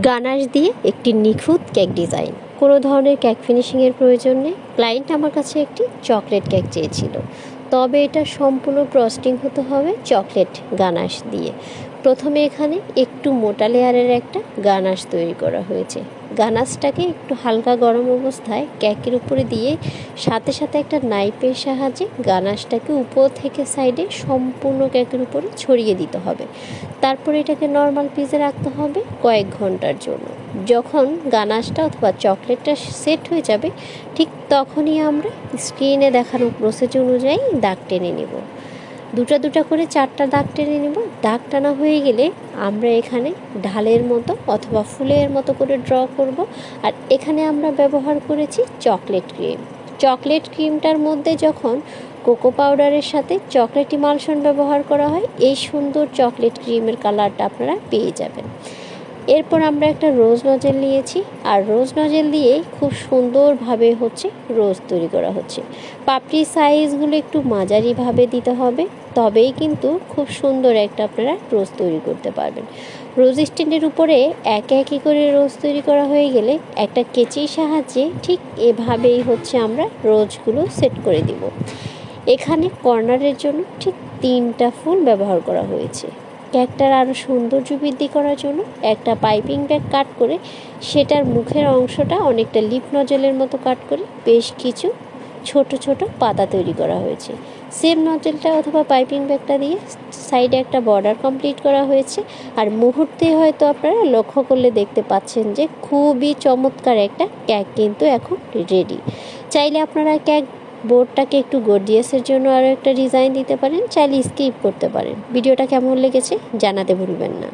Ganache দিয়ে একটি নিখুঁত কেক ডিজাইন। কোনো ধরনের কেক ফিনিশিংয়ের প্রয়োজন নেই। ক্লায়েন্ট আমার কাছে একটি চকলেট কেক চেয়েছিল, তবে এটা সম্পূর্ণ ফ্রস্টিং হতে হবে চকলেট গানাশ দিয়ে। প্রথমে এখানে একটু মোটা লেয়ারের একটা গানাশ তৈরি করা হয়েছে। গানাশটাকে একটু হালকা গরম অবস্থায় কেকের উপরে দিয়ে সাথে সাথে একটা নাইফের সাহায্যে গানাশটাকে উপর থেকে সাইডে সম্পূর্ণ কেকের উপরে ছড়িয়ে দিতে হবে। তারপর এটাকে নর্মাল পিসে রাখতে হবে কয়েক ঘন্টার জন্য। যখন গানাশটা অথবা চকলেটটা সেট হয়ে যাবে, ঠিক তখনই আমরা স্ক্রিনে দেখানো প্রসেস অনুযায়ী দাগ টেনে নেব। দুটা করে 4টা দাগ টেনে নেব। দাগ টানা হয়ে গেলে আমরা এখানে ঢালের মতো অথবা ফুলের মতো করে ড্র করব। আর এখানে আমরা ব্যবহার করেছি চকলেট ক্রিম। চকলেট ক্রিমটার মধ্যে যখন কোকো পাউডারের সাথে চকলেট ইমালশন ব্যবহার করা হয়, এই সুন্দর চকলেট ক্রিমের কালারটা আপনারা পেয়ে যাবেন। এরপর আমরা একটা রোজ নজেল নিয়েছি, আর রোজ নজেল দিয়ে খুব সুন্দরভাবে রোজ তৈরি করা হচ্ছে। পাপড়ির সাইজগুলো একটু মাঝারিভাবে দিতে হবে, তবেই কিন্তু খুব সুন্দর একটা আপনারা রোজ তৈরি করতে পারবেন। রোজ স্ট্যান্ডের উপরে একে করে রোজ তৈরি করা হয়ে গেলে একটা কেচির সাহায্যে ঠিক এভাবেই আমরা রোজগুলো সেট করে দিব। এখানে কর্নারের জন্য ঠিক 3টা ফুল ব্যবহার করা হয়েছে। কেকটার আরও সৌন্দর্য বৃদ্ধি করার জন্য একটা পাইপিং ব্যাগ কাট করে সেটার মুখের অংশটা অনেকটা লিপ নজেলের মতো কাট করে বেশ কিছু ছোট পাতা তৈরি করা হয়েছে। সেম নজেলটা অথবা পাইপিং ব্যাগটা দিয়ে সাইডে একটা বর্ডার কমপ্লিট করা হয়েছে। আর মুহূর্তে হয়তো আপনারা লক্ষ্য করলে দেখতে পাচ্ছেন যে খুবই চমৎকার একটা কেক কিন্তু এখন রেডি। চাইলে আপনারা কেক বোর্ডটাকে একটু গর্জিয়াসের জন্য আরও একটা ডিজাইন দিতে পারেন, চাইলে স্কিপ করতে পারেন। ভিডিওটা কেমন লেগেছে জানাতে ভুলবেন না।